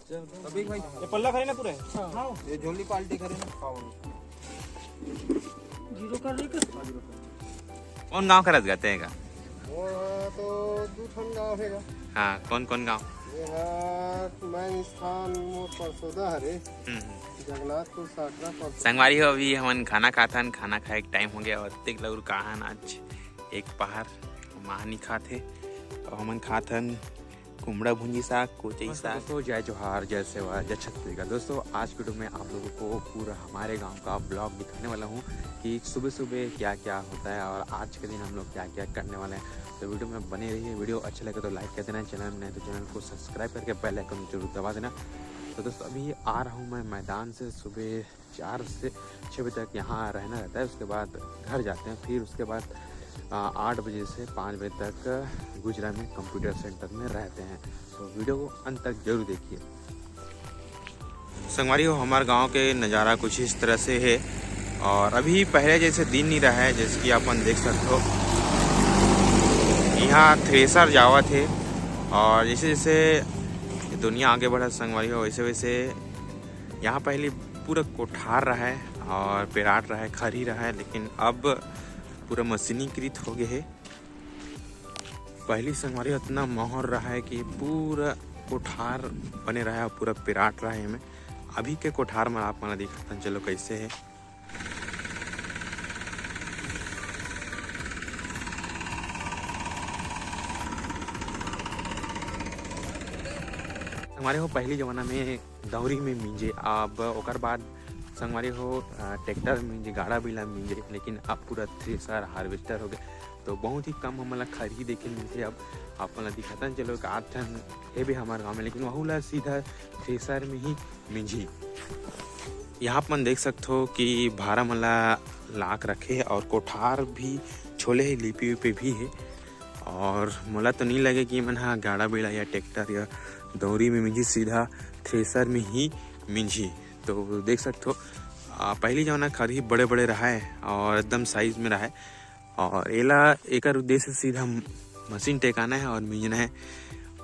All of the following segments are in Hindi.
अभी भाई ये पल्ला खरे ना पूरे हाँ ये झोली पाल्टी करे ना जीरो कर रही कौन गांव खरच गाते हैं का? वो तो दूठन गाँव है। हाँ, कौन कौन गांव? मैं स्थान परसोदा हरे जगन्नाथपुर साकरा परसोदा। संगवारी हो अभी हमन खाना खाथन, खाना खाए के टाइम हो गया और तेक लउर कहान आज एक पहाड़ महानी खाथे और हमन खाथन कुमड़ा भुंजी साग, कोचई साग। तो जय जोहार, जय सेवा, जय छत्तीसगढ़। दोस्तों आज वीडियो में आप लोगों को पूरा हमारे गांव का ब्लॉग दिखाने वाला हूं कि सुबह सुबह क्या क्या होता है और आज के दिन हम लोग क्या क्या करने वाले हैं। तो वीडियो में बने रहिए। वीडियो अच्छा लगे तो लाइक कर देना, चैनल में तो चैनल को सब्सक्राइब करके बेल आइकन जरूर दबा देना। तो दोस्तों अभी आ रहा हूँ मैं मैदान से। सुबह 4 से 6 बजे तक यहाँ रहना रहता है, उसके बाद घर जाते हैं। फिर उसके बाद 8 बजे से 5 बजे तक गुजरा में कंप्यूटर सेंटर में रहते हैं। तो वीडियो को अंत तक जरूर देखिए। संगवारी हो हमारे गांव के नज़ारा कुछ इस तरह से है और अभी पहले जैसे दिन नहीं रहा है, जैसे कि अपन देख सकते हो यहाँ थ्रेसर जावा थे और जैसे जैसे दुनिया आगे बढ़ा संगवारी हो वैसे वैसे यहाँ पहले पूरा कोठार रहा है और पेराट रहा है, खरी रहा है, लेकिन अब पूरा मशीनीकृत हो गया है। पहली संगवारी इतना माहौल रहा है कि पूरा कोठार बने रहा है, पूरा पिराट रहा है में। अभी के कोठार में आप मन दिखाता चलो कैसे है। संगवारी हो पहली जमाना में दौरी में मिंजे, अब ओकर बाद संगवारी हो ट्रैक्टर मिंजे, गाड़ा बिला मिंजे, लेकिन अब पूरा थ्रेसर हार्वेस्टर हो गए। तो बहुत ही कम हमला खरी देखे मिलते। अब अपन दिखाता चलो एक 8 टन है भी हमारे गाँव में, लेकिन वह ला सीधा थ्रेसर में ही मिंजी। यहाँ अपन देख सकते हो कि भारा मला लाख रखे और कोठार भी छोले है, लिपि उपी भी है। और मोला तो नहीं लगे कि मन हाँ गाड़ा बेड़ा या ट्रैक्टर या दौरी में मिंजी, सीधा थ्रेसर में ही मिंजी। तो देख सकते हो पहली जमाना खरी बड़े बड़े रहा है और एकदम साइज में रहा है और एला एक उद्देश्य सीधा मशीन टेकाना है और मिंजना है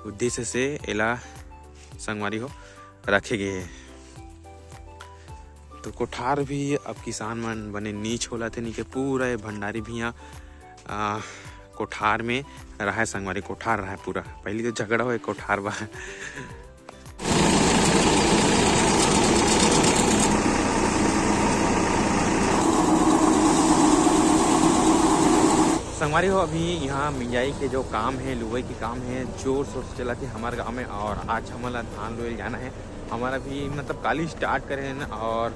उद्देश्य से एला संगवारी हो रखे गए है। तो कोठार भी अब किसान मन बने नीच होला थे, नीचे पूरा भंडारी भी यहाँ कोठार में रहा है। संगवारी कोठार रहा है पूरा। पहली तो झगड़ा हो कोठार बा। संगवारी हो अभी यहाँ मिंजाई के जो काम है, लुवई के काम है, जोर शोर से चला थे हमारे गांव में। और आज हमारा धान लोए जाना है, हमारा भी मतलब कल ही स्टार्ट करे हैं और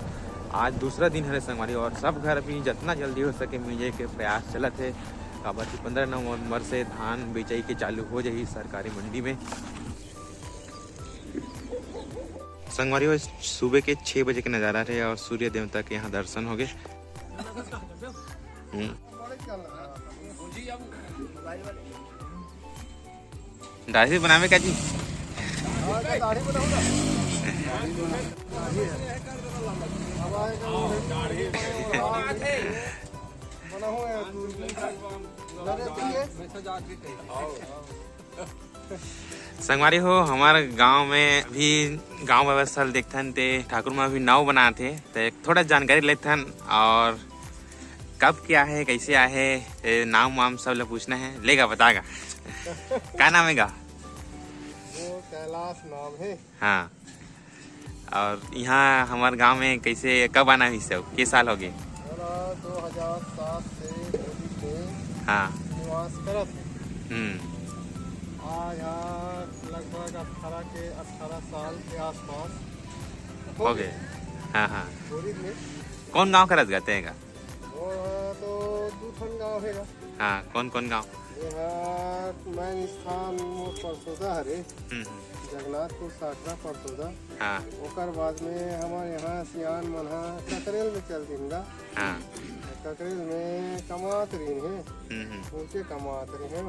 आज दूसरा दिन है संगवारी। और सब घर भी जितना जल्दी हो सके मिंजाई के प्रयास चला थे। अब 15 नवंबर से धान बेचाई के चालू हो जाए सरकारी मंडी में। संगवारी हो सुबह के 6 बजे के नज़ारा रहे और सूर्य देवता के यहाँ दर्शन हो गए। दाढ़ी बनावे का जी संगवारी हो हमारे गांव में भी गांव व्यवस्था देखथन ते ठाकुर में भी नाव बनाते तो थोड़ा जानकारी लेथन और कब क्या है कैसे आए नाम वाम सब लोग पूछना है। लेगा बताएगा क्या नाम है गा? वो कैलाश नाम है। हाँ, और यहाँ हमारे गांव में कैसे कब आना हुई सब किस साल हो गए? 2007 से होली में हाँ निवास करत। आज यहाँ लगभग 18 साल के आसपास हो गए। हाँ हाँ, होली में कौन गांव खरच गाते हैं का? वो तो दूठन गाँव है। हाँ, कौन कौन गांव? यहाँ मैं स्थान परसोदा हरे जगन्नाथपुर साकरा परसोदा। हाँ, ओकर बाद में हमारे यहाँ सियान मन ककरेल में चल दिंगा। हाँ, ककरेल में कमात रही है, ऊँचे कमात रही है।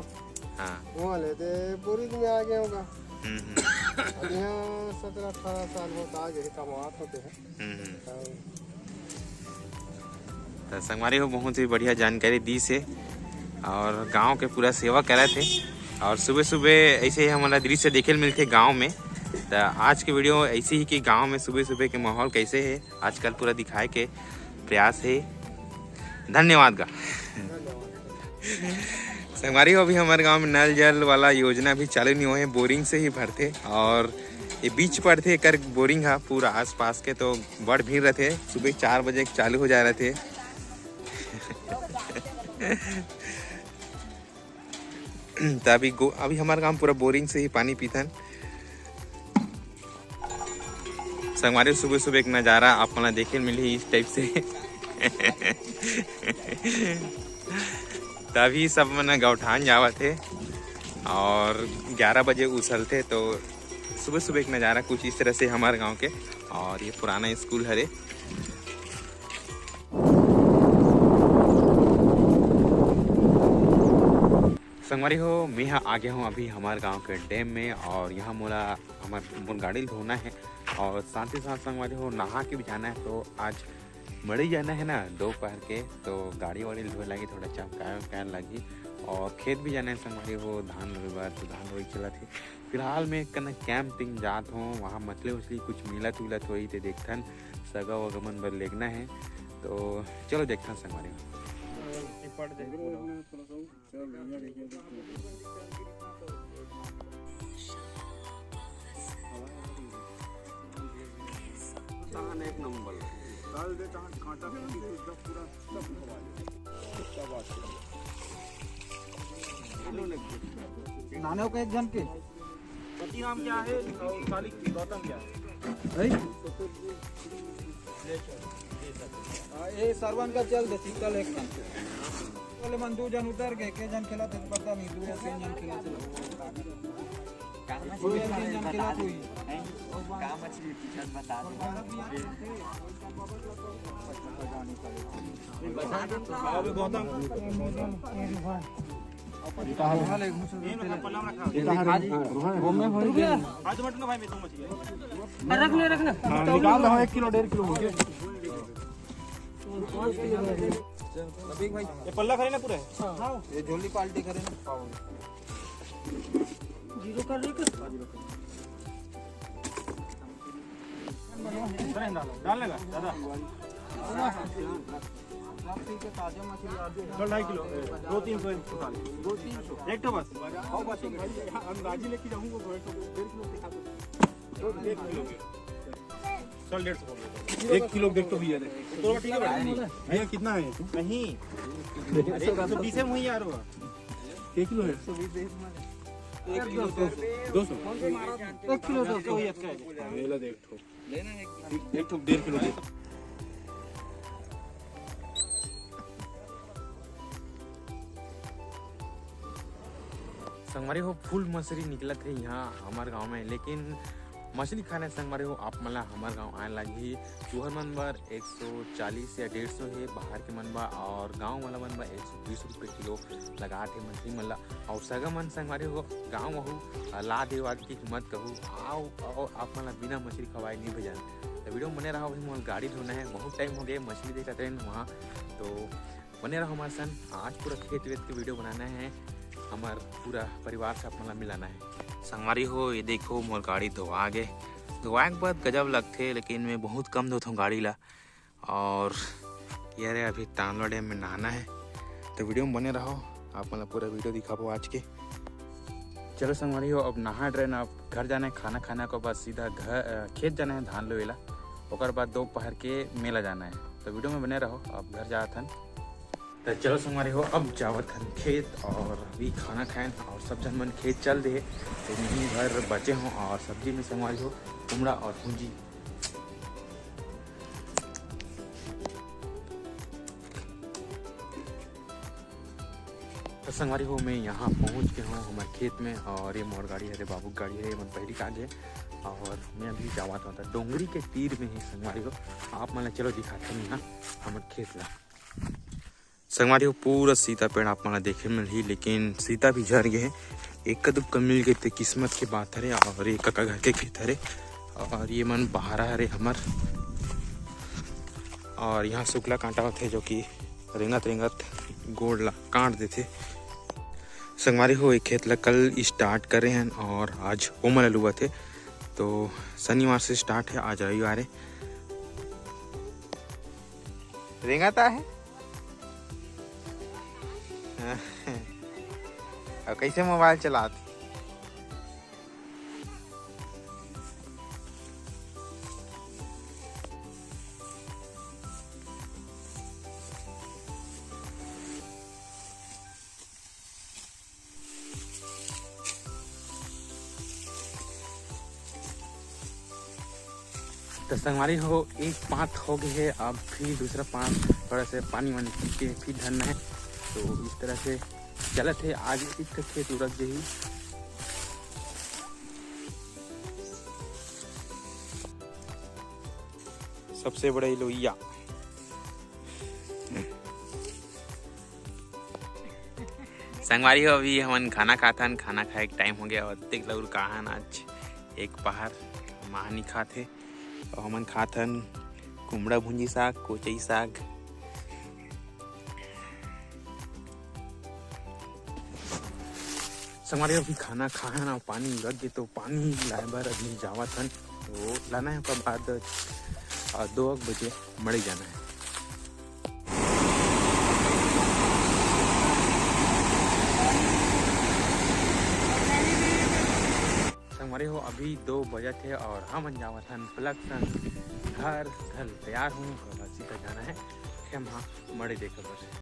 हाँ, वहाँ लेते बुरिज में आ गए होगा। अब यहाँ 17-18 साल होता आगे कमात होते हैं। तो संगवारी हो बहुत ही बढ़िया जानकारी दी से और गांव के पूरा सेवा करे थे। और सुबह सुबह ऐसे ही हमारा दृश्य देखे मिलते गांव में तो आज के वीडियो ऐसे ही कि गांव में सुबह सुबह के माहौल कैसे है आजकल पूरा दिखाए के प्रयास है। धन्यवाद का संगवारी हो। अभी हमारे गांव में नल जल वाला योजना भी चालू नहीं हुए, बोरिंग से ही भरते और ये बीच पड़ते कर बोरिंग है पूरा आस पास के, तो बड़ भीड़ रहते सुबह 4 बजे चालू हो जा रहे थे। तो अभी हमारे गांव पूरा बोरिंग से ही पानी पीतन। संगवारी सुबह सुबह एक नज़ारा आप मन देखे मिली इस टाइप से। तभी सब मन गौठान जावा थे और 11 बजे उछलते, तो सुबह सुबह एक नज़ारा कुछ इस तरह से हमारे गांव के। और ये पुराना स्कूल है रे। संगवारी हो मैं यहाँ आ गया हूँ अभी हमारे गांव के डैम में, और यहाँ मोर गाड़ी धोना है और साथ ही साथ संगवारी हो नहा के भी जाना है। तो आज मड़ी जाना है ना दोपहर के, तो गाड़ी वाड़ी धोए लगी, थोड़ा चमकाया लगी और खेत भी जाना है संगवारी हो धान रोए बार। तो धान रोई चला थी फिलहाल मैं कना कैंपिंग जात हूँ, वहाँ मछली उछली कुछ मिलत उलत हुई तो देखथन सगा वगमन बर लेगना है। तो चलो देखथन संगवारी हो। एक नंबर डाल दे कांटा पूरा नाने का एक जन के पति नाम क्या है खाली गौतम क्या है? ये सरवन का चल दे सिकल एक जन वाले मन 2 जन उतर गए के जन खेला थे पता नहीं 2 या 3 जन खेला थे काम 3 जन खेला कोई काम मछली पूछत बता दे गौतम निकाल दो 1 किलो 1.5 किलो हो गया। भाई ये पल्ला करे ना पूरे ये झोली पाल्टी करे ना जीरो कर रही डालने का दादा ताजा मछली 2.5 किलो 200-300 एक तो बस अंदाजी लेके जाऊंगा 1 किलो चल 150 1 किलो देख तो भी है तो ठीक है भैया कितना है नहीं 120 में हुई यार 1 किलो है 1 किलो 200 1 किलो 200 वही अच्छा है मेला देख तो लेना है 1.5 किलो दे। संगवारी हो फुल मछली निकलत है यहाँ हमारे गांव में, लेकिन मछली खाने संगवारी हो आप मला हमारे गांव आए लगी चूहर मन बर 140 या 150 है, बाहर के मन बा और गांव वाला मन बा 120 रुपये किलो लगा थे मछली मन ला। और सगा मन संगवारी हो गाँव महू ला देवाद की हिम्मत कहूँ आओ आप मला बिना मछली खवाए नहीं भेजन। तो वीडियो बने रहा मोल गाड़ी धोना है, बहुत टाइम हो गया मछली देखा ट्रेन वहाँ, तो बने रहो हमारे सन। आज पूरा खेत वेत के वीडियो बनाना है, हमार पूरा परिवार से अपना मिलाना है। संगवारी हो ये देखो मोर गाड़ी धोआ गए, धोआए के बाद गजब लगते, लेकिन मैं बहुत कम धोता हूँ गाड़ी ला। और ये रे अभी तानवा डैम में नहाना है, तो वीडियो में बने रहो, आप मतलब पूरा वीडियो दिखाबो आज के। चलो संगवारी हो अब नहा ड्रेन, अब घर जाना है, खाना खाने के बाद सीधा घर खेत जाना है धान लोएला, और बाद दोपहर के मेला जाना है। तो वीडियो में बने रहो, अब घर जात हन। तो चलो संगवारी हो अब जावत हन खेत, और अभी खाना खाएं और सब जन मन खेत चल दे, तो नहीं घर बचे हों। और सब्जी में संगवारी हो कुमड़ा और भुंजी। तो संगवारी हो मैं यहाँ पहुँच के हूँ हमारे खेत में, और ये मोर गाड़ी है रे बाबू गाड़ी है मन पहली काज है, और मैं अभी जावत हूँ डोंगरी के तीर में है संगवारी हो। आप मन चलो दिखाते हैं यहाँ हमारे खेत ला। संगवारी हो पूरा सीता पेड़ आप मन देखे मिली, लेकिन सीता भी झर गए, एक कदम मिल गए थे, किस्मत की बात है। और ये कका घर के खेत है, और ये मन बाहर है हमार। और यहाँ शुक्ला कांटा होते जो कि रेंगत रेंगत गोड़ ला काट देते। संगवारी हो एक खेत ला कल स्टार्ट करे हैं और आज ओमन लुआ थे, तो शनिवार से स्टार्ट है, आज रविवार है। रेंगाता है और कैसे मोबाइल चलाती। तो संगवारी हो, एक पात हो गई है, अब फिर दूसरा पात थोड़ा से पानी वानी पी के फिर धरना है। तो इस तरह से चलत है। आज एक खेत उड़क गई। सबसे बड़ा लोहिया संगवारी हो, अभी हम खाना खाथन, खाना खाए के टाइम हो गया और देख लो कहान आज एक पहाड़ महानी खाते और हमन खाथन कुमड़ा भुंजी साग, कोचई साग। संगवारी अभी खाना खाए ना, पानी लग गए तो पानी लाए बर अभी जावत हन। तो लाना है ओकर बाद 2 बजे मड़े जाना है। संगवारी हो, अभी 2 बजे थे और हम जावत हन पलक सन घर तैयार हूँ, सीधा जाना है हम मड़े देखे।